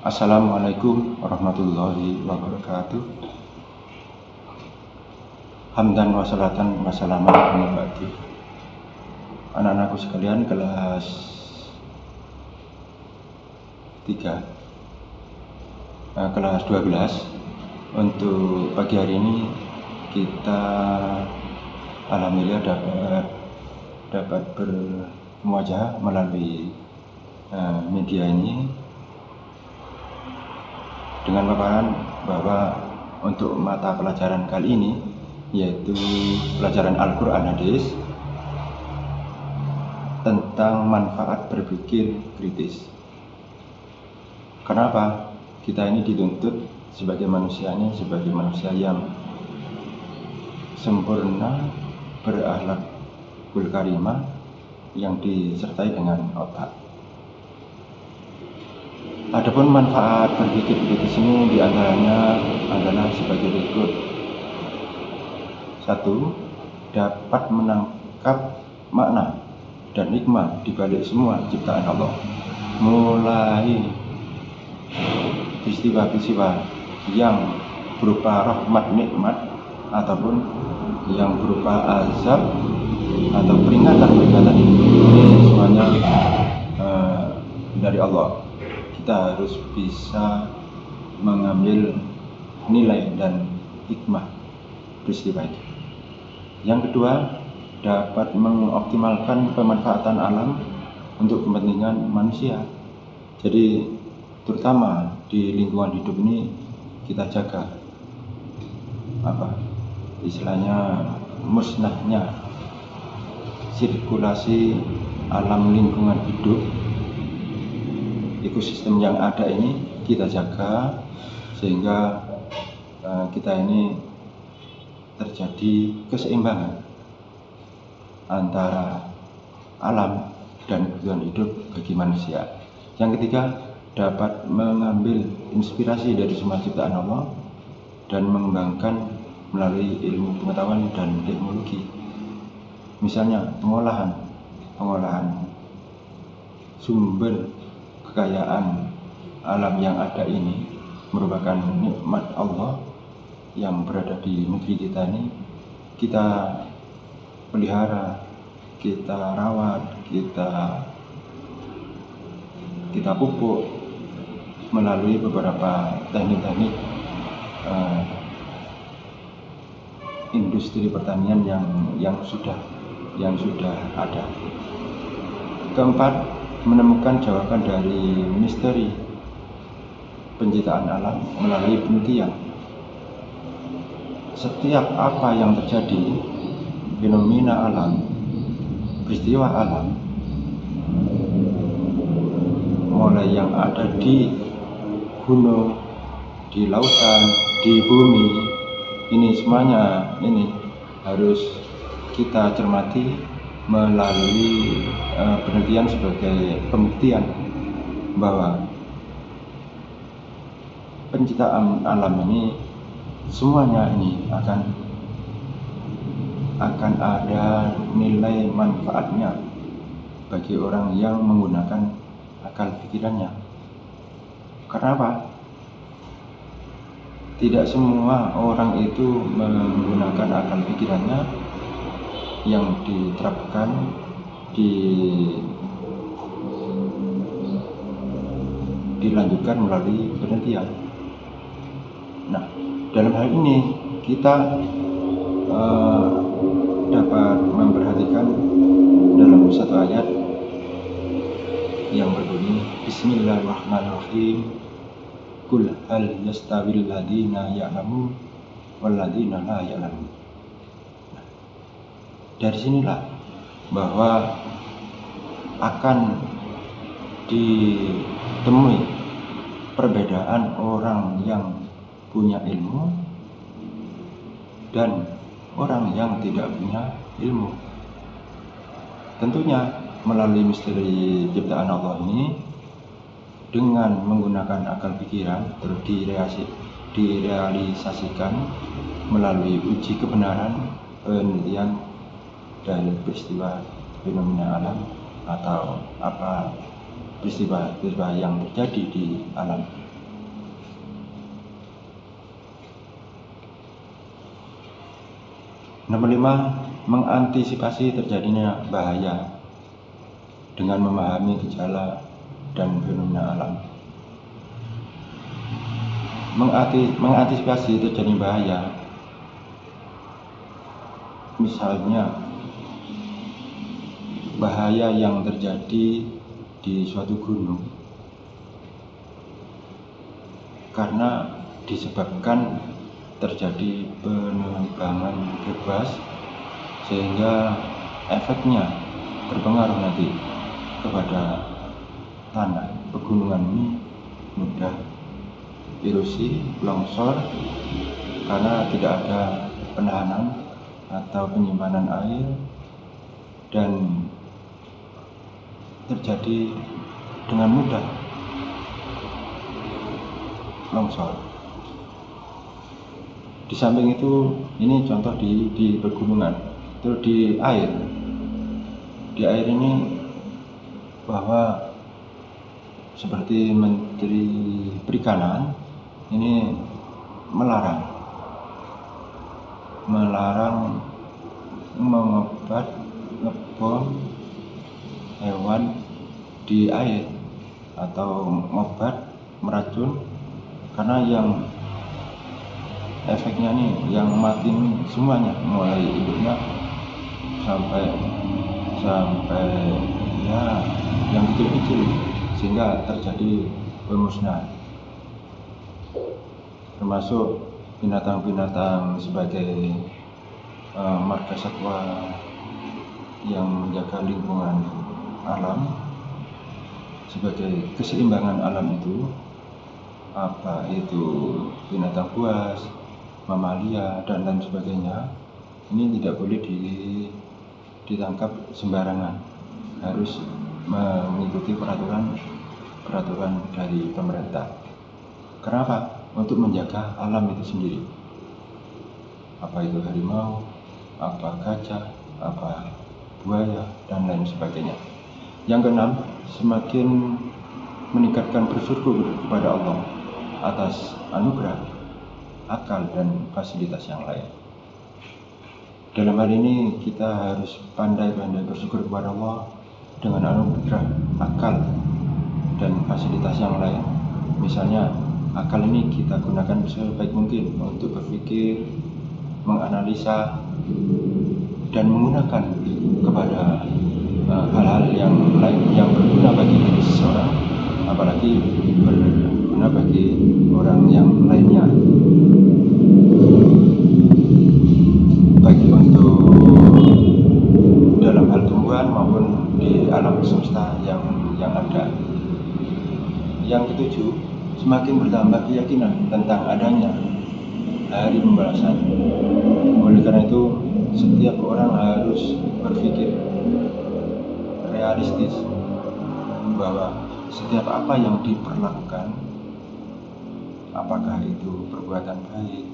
Assalamualaikum warahmatullahi wabarakatuh. Hamdan wa salatan wa salaman ala ba'di. Anak-anakku sekalian, kelas 3, kelas 12. Untuk pagi hari ini kita alhamdulillah dapat bermuajah melalui media ini dengan paparan bahwa untuk mata pelajaran kali ini, yaitu pelajaran Al-Quran Hadis tentang manfaat berpikir kritis. Kenapa kita ini dituntut sebagai manusia yang sempurna, berakhlakul karimah, yang disertai dengan otak. Adapun manfaat berpikir kritis ini diantaranya adalah sebagai berikut. 1. Dapat menangkap makna dan hikmah di balik semua ciptaan Allah, mulai peristiwa-peristiwa yang berupa rahmat nikmat ataupun yang berupa azab atau peringatan ini semuanya dari Allah. Kita harus bisa mengambil nilai dan hikmah peristiwa itu. Yang kedua, dapat mengoptimalkan pemanfaatan alam untuk kepentingan manusia. Jadi terutama di lingkungan hidup ini kita jaga istilahnya musnahnya sirkulasi alam lingkungan hidup, ekosistem yang ada ini kita jaga sehingga kita ini terjadi keseimbangan antara alam dan kebutuhan hidup bagi manusia. Yang ketiga, dapat mengambil inspirasi dari semua ciptaan Allah dan mengembangkan melalui ilmu pengetahuan dan teknologi. Misalnya pengolahan sumber kekayaan alam yang ada ini merupakan nikmat Allah yang berada di negeri kita ini. Kita pelihara, kita rawat, kita pupuk melalui beberapa teknik-teknik industri pertanian yang sudah ada. Keempat, menemukan jawaban dari misteri penciptaan alam melalui penelitian. Setiap apa yang terjadi, fenomena alam, peristiwa alam, mulai yang ada di gunung, di lautan, di bumi, ini semuanya harus kita cermati melalui penelitian sebagai pembuktian bahwa penciptaan alam ini semuanya ini akan ada nilai manfaatnya bagi orang yang menggunakan akal pikirannya. Kenapa? Tidak semua orang itu menggunakan akal pikirannya yang diterapkan dilanjutkan melalui penelitian. Nah, dalam hal ini kita dapat memperhatikan dalam satu ayat yang berbunyi Bismillahirrahmanirrahim, Qul hal yastawil ladina ya'lamun wal ladina la ya'lamun. Dari sinilah bahwa akan ditemui perbedaan orang yang punya ilmu dan orang yang tidak punya ilmu. Tentunya melalui misteri ciptaan Allah ini, dengan menggunakan akal pikiran terus direalisasikan melalui uji kebenaran penelitian dari peristiwa fenomena alam atau peristiwa yang terjadi di alam. Nomor 5, mengantisipasi terjadinya bahaya dengan memahami gejala dan fenomena alam. Mengantisipasi terjadinya bahaya, misalnya bahaya yang terjadi di suatu gunung karena disebabkan terjadi penebangan bebas, sehingga efeknya berpengaruh nanti kepada tanah pegunungan ini mudah erosi, longsor karena tidak ada penahanan atau penyimpanan air, dan terjadi dengan mudah longsor. Di samping itu, ini contoh di pegunungan. Terus di air ini bahwa seperti Menteri Perikanan ini melarang mengobat ngebom hewan di air atau ngobat meracun, karena yang efeknya nih yang mati semuanya, mulai induknya sampai ya yang kecil-kecil, sehingga terjadi pemusnahan, termasuk binatang-binatang sebagai marga satwa yang menjaga lingkungan alam, sebagai keseimbangan alam itu, apa itu binatang buas, mamalia, dan lain sebagainya, ini tidak boleh ditangkap sembarangan, harus mengikuti peraturan dari pemerintah. Kenapa? Untuk menjaga alam itu sendiri. Apa itu harimau, apa gajah, apa buaya, dan lain sebagainya. Yang keenam, semakin meningkatkan bersyukur kepada Allah atas anugerah, akal, dan fasilitas yang lain. Dalam hal ini kita harus pandai-pandai bersyukur kepada Allah dengan anugerah, akal, dan fasilitas yang lain. Misalnya, akal ini kita gunakan sebaik mungkin untuk berpikir, menganalisa, dan menggunakan kepada hal-hal yang lain yang berguna bagi diri seseorang, apalagi berguna bagi orang yang lainnya, baik untuk dalam hal tumbuhan maupun di alam semesta yang ada. Yang ketujuh, semakin bertambah keyakinan tentang adanya hari pembalasan. Oleh karena itu, setiap orang harus berpikir realistis bahwa setiap apa yang diperlakukan, apakah itu perbuatan baik,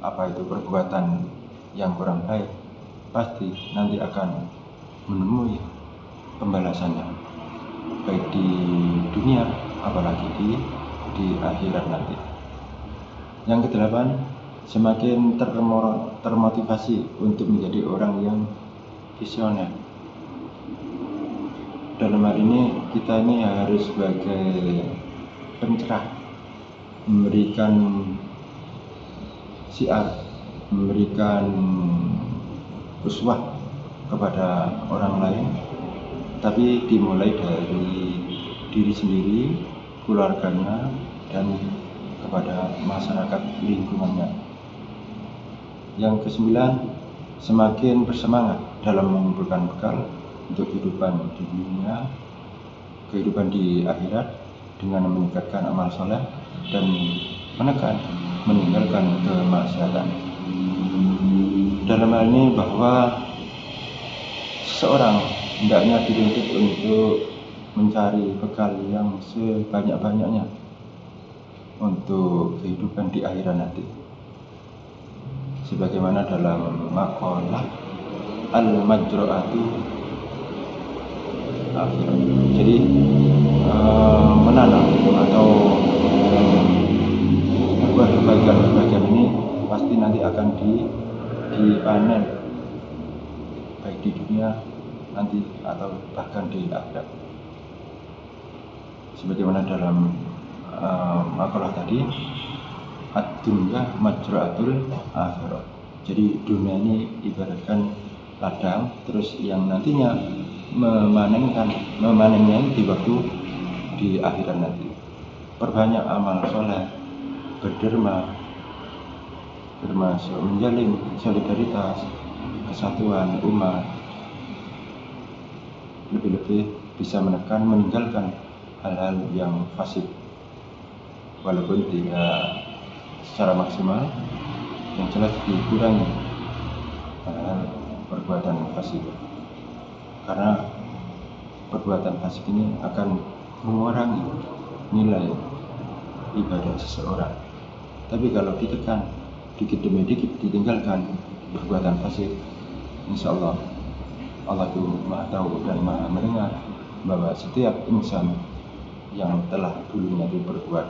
apa itu perbuatan yang kurang baik, pasti nanti akan menemui pembalasannya, baik di dunia apalagi di akhirat nanti. Yang kedelapan, semakin termotivasi untuk menjadi orang yang visioner. Dalam hal ini kita ini harus sebagai pencerah, memberikan syiar, memberikan uswah kepada orang lain, tapi dimulai dari diri sendiri, keluarganya, dan kepada masyarakat lingkungannya. Yang kesembilan, semakin bersemangat dalam mengumpulkan bekal untuk kehidupan di dunia, kehidupan di akhirat, dengan meningkatkan amal soleh dan menekan meninggalkan kemaksiatan. Dalam hal ini bahwa seseorang hendaknya dituntut untuk mencari bekal yang sebanyak-banyaknya untuk kehidupan di akhirat nanti, sebagaimana dalam maqalah al-majru'atu akhirat. Jadi menanam atau berbuat kebaikan ini pasti nanti akan dipanen di dunia nanti atau bahkan di akhirat. Sebagaimana dalam makalah tadi, ad-dunya majra'atul akhirah. Jadi dunia ini ibaratkan ladang, terus yang nantinya memanennya di waktu di akhirat nanti. Perbanyak amal soleh, berderma, termasuk menjalin solidaritas, kesatuan umat, lebih-lebih bisa meninggalkan hal-hal yang fasik, walaupun tidak secara maksimal, yang jelas dikurangi hal-hal perbuatan fasik, karena perbuatan fasik ini akan mengurangi nilai ibadah seseorang. Tapi kalau ditekan dikit demi dikit, ditinggalkan perbuatan fasik, insya Allah itu Maha tahu dan Maha mendengar bahwa setiap insan yang telah dulunya berbuat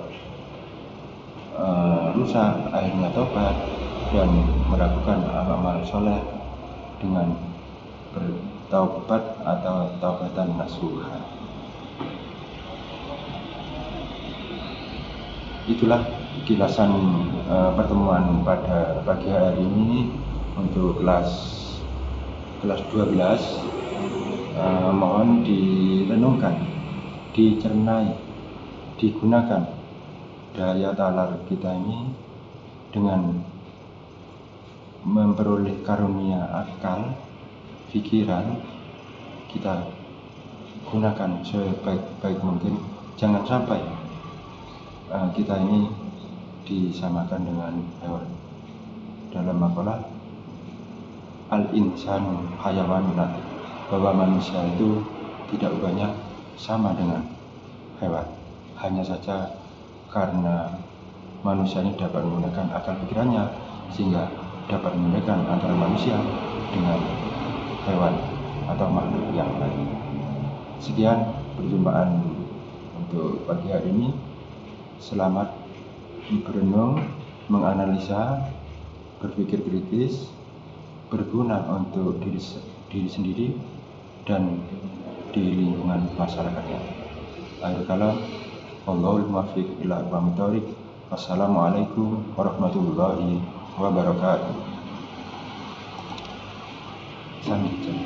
rusak, akhirnya tobat dan melakukan amal soleh dengan bertaubat atau taubatan nasuha. Itulah kilasan pertemuan pada pagi hari ini untuk kelas 12. Mohon direnungkan, dicernai, digunakan daya talar kita ini dengan memperoleh karunia akal, pikiran, kita gunakan sebaik-baik mungkin. Jangan sampai kita ini disamakan dengan hewan. Dalam makalah al-insanu hayawan, bahwa manusia itu tidak ubahnya sama dengan hewan. Hanya saja karena manusia ini dapat menggunakan akal pikirannya, sehingga dapat membedakan antara manusia dengan hewan atau makhluk yang lain. Sekian perjumpaan untuk pagi hari ini. Selamat berenung, menganalisa, berpikir kritis, berguna untuk diri sendiri dan di lingkungan masyarakatnya. Akhir kalam, wallahul muwaffiq ila aqwamit thoriq. Wassalamualaikum warahmatullahi wabarakatuh. Sampai jumpa.